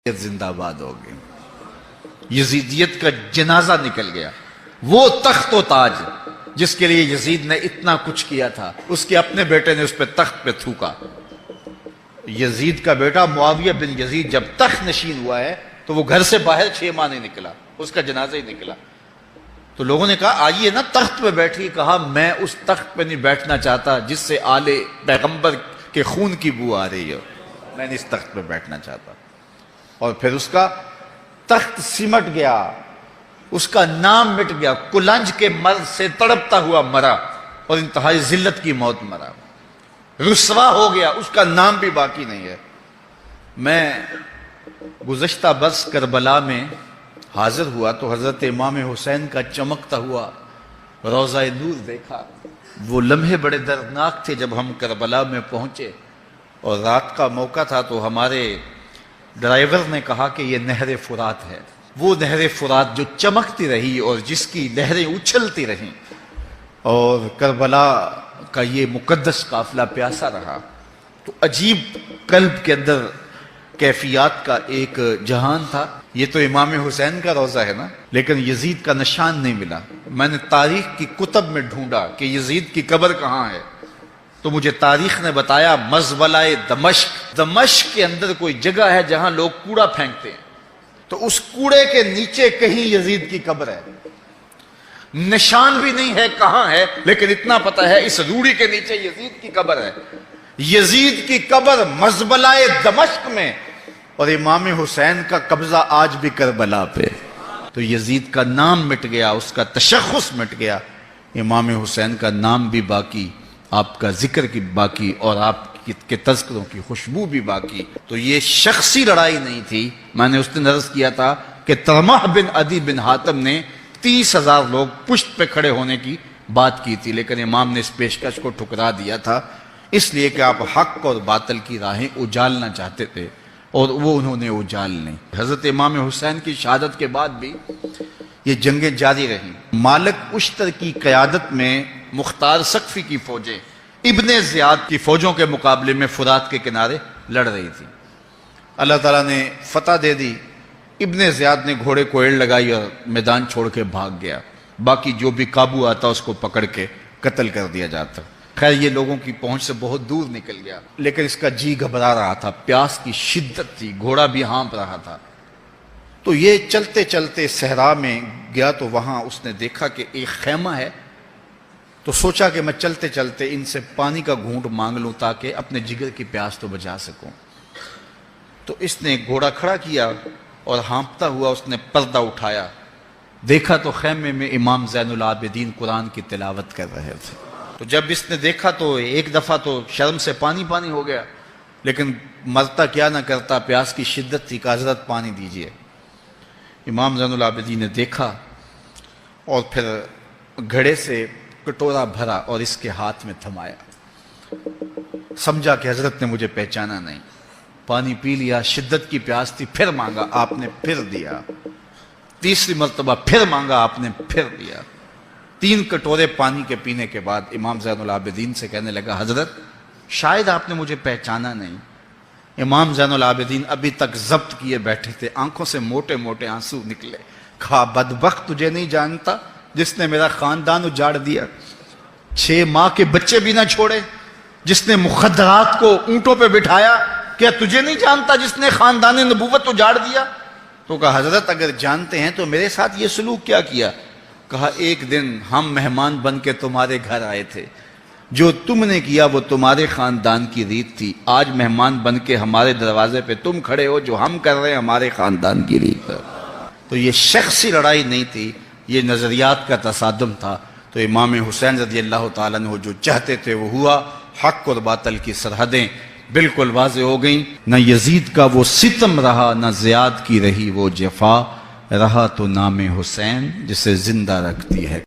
زندہ باد ہو گئی۔ یزیدیت کا جنازہ نکل گیا۔ وہ تخت و تاج جس کے لیے یزید نے اتنا کچھ کیا تھا، اس کے اپنے بیٹے نے اس پہ تخت پہ تھوکا۔ یزید کا بیٹا معاویہ بن یزید جب تخت نشین ہوا ہے تو وہ گھر سے باہر 6 ماہ نہیں نکلا، اس کا جنازہ ہی نکلا۔ تو لوگوں نے کہا آئیے نا تخت پہ بیٹھی، کہا میں اس تخت پہ نہیں بیٹھنا چاہتا جس سے آل پیغمبر کے خون کی بو آ رہی ہے، میں نہیں اس تخت پہ بیٹھنا چاہتا۔ اور پھر اس کا تخت سمٹ گیا، اس کا نام مٹ گیا، کلنج کے مرض سے تڑپتا ہوا مرا اور انتہائی ذلت کی موت مرا، رسوا ہو گیا، اس کا نام بھی باقی نہیں ہے۔ میں گزشتہ برس کربلا میں حاضر ہوا تو حضرت امام حسین کا چمکتا ہوا روضہ نور دیکھا۔ وہ لمحے بڑے دردناک تھے جب ہم کربلا میں پہنچے اور رات کا موقع تھا تو ہمارے ڈرائیور نے کہا کہ یہ نہر فرات ہے، وہ نہر فرات جو چمکتی رہی اور جس کی لہریں اچھلتی رہیں، اور کربلا کا یہ مقدس قافلہ پیاسا رہا۔ تو عجیب قلب کے اندر کیفیات کا ایک جہان تھا۔ یہ تو امام حسین کا روضہ ہے نا، لیکن یزید کا نشان نہیں ملا۔ میں نے تاریخ کی کتب میں ڈھونڈا کہ یزید کی قبر کہاں ہے، تو مجھے تاریخ نے بتایا مزبلہ دمشق، دمشق کے اندر کوئی جگہ ہے جہاں لوگ کوڑا پھینکتے ہیں، تو اس کوڑے کے نیچے کہیں یزید کی قبر ہے۔ نشان بھی نہیں ہے کہاں ہے، لیکن اتنا پتا ہے اس روڑی کے نیچے یزید کی قبر ہے۔ یزید کی قبر مزبلہ دمشق میں، اور امام حسین کا قبضہ آج بھی کربلا پہ۔ تو یزید کا نام مٹ گیا، اس کا تشخص مٹ گیا، امام حسین کا نام بھی باقی، آپ کا ذکر کی باقی، اور آپ کے تذکروں کی خوشبو بھی باقی۔ تو یہ شخصی لڑائی نہیں تھی۔ میں نے اس دن عرض کیا تھا کہ طلحہ بن عدی بن حاتم نے 30,000 لوگ پشت پہ کھڑے ہونے کی بات کی تھی، لیکن امام نے اس پیشکش کو ٹھکرا دیا تھا، اس لیے کہ آپ حق اور باطل کی راہیں اجالنا چاہتے تھے، اور وہ انہوں نے اجال نہیں۔ حضرت امام حسین کی شہادت کے بعد بھی یہ جنگیں جاری رہیں۔ مالک اشتر کی قیادت میں مختار سقفی کی فوجیں ابن زیاد کی فوجوں کے مقابلے میں فرات کے کنارے لڑ رہی تھی۔ اللہ تعالیٰ نے فتح دے دی، ابن زیاد نے گھوڑے کو ایڑ لگائی اور میدان چھوڑ کے بھاگ گیا، باقی جو بھی قابو آتا اس کو پکڑ کے قتل کر دیا جاتا۔ خیر یہ لوگوں کی پہنچ سے بہت دور نکل گیا، لیکن اس کا جی گھبرا رہا تھا، پیاس کی شدت تھی، گھوڑا بھی ہانپ رہا تھا۔ تو یہ چلتے چلتے صحرا میں گیا تو وہاں اس نے دیکھا کہ ایک خیمہ ہے، تو سوچا کہ میں چلتے چلتے ان سے پانی کا گھونٹ مانگ لوں تاکہ اپنے جگر کی پیاس تو بجا سکوں۔ تو اس نے گھوڑا کھڑا کیا اور ہانپتا ہوا اس نے پردہ اٹھایا، دیکھا تو خیمے میں امام زین العابدین قرآن کی تلاوت کر رہے تھے۔ تو جب اس نے دیکھا تو ایک دفعہ تو شرم سے پانی پانی ہو گیا، لیکن مرتا کیا نہ کرتا، پیاس کی شدت تھی کہ حضرت پانی دیجئے۔ امام زین العابدین نے دیکھا اور پھر گھڑے سے کٹورا بھرا اور اس کے ہاتھ میں تھمایا، سمجھا کہ حضرت نے مجھے پہچانا نہیں، پانی پی لیا، شدت کی پیاس تھی، پھر مانگا، آپ نے پھر دیا، تیسری مرتبہ پھر مانگا، آپ نے پھر دیا۔ 3 کٹورے پانی کے پینے کے بعد امام زین العابدین سے کہنے لگا حضرت شاید آپ نے مجھے پہچانا نہیں۔ امام زین العابدین ابھی تک ضبط کیے بیٹھے تھے، آنکھوں سے موٹے موٹے آنسو نکلے۔ کہا بدبخت تجھے نہیں جانتا جس نے میرا خاندان اجاڑ دیا، 6 ماہ کے بچے بھی نہ چھوڑے، جس نے مخدرات کو اونٹوں پہ بٹھایا، کیا تجھے نہیں جانتا جس نے خاندان نبوت اجاڑ دیا؟ تو کہا حضرت اگر جانتے ہیں تو میرے ساتھ یہ سلوک کیا کیا؟ کہا ایک دن ہم مہمان بن کے تمہارے گھر آئے تھے، جو تم نے کیا وہ تمہارے خاندان کی ریت تھی، آج مہمان بن کے ہمارے دروازے پہ تم کھڑے ہو، جو ہم کر رہے ہیں ہمارے خاندان کی ریت ہے۔ تو یہ شخصی لڑائی نہیں تھی، یہ نظریات کا تصادم تھا۔ تو امام حسین رضی اللہ تعالیٰ عنہ جو چاہتے تھے وہ ہوا، حق اور باطل کی سرحدیں بالکل واضح ہو گئیں۔ نہ یزید کا وہ ستم رہا، نہ زیاد کی رہی وہ جفا، رہا تو نام حسین جسے زندہ رکھتی ہے۔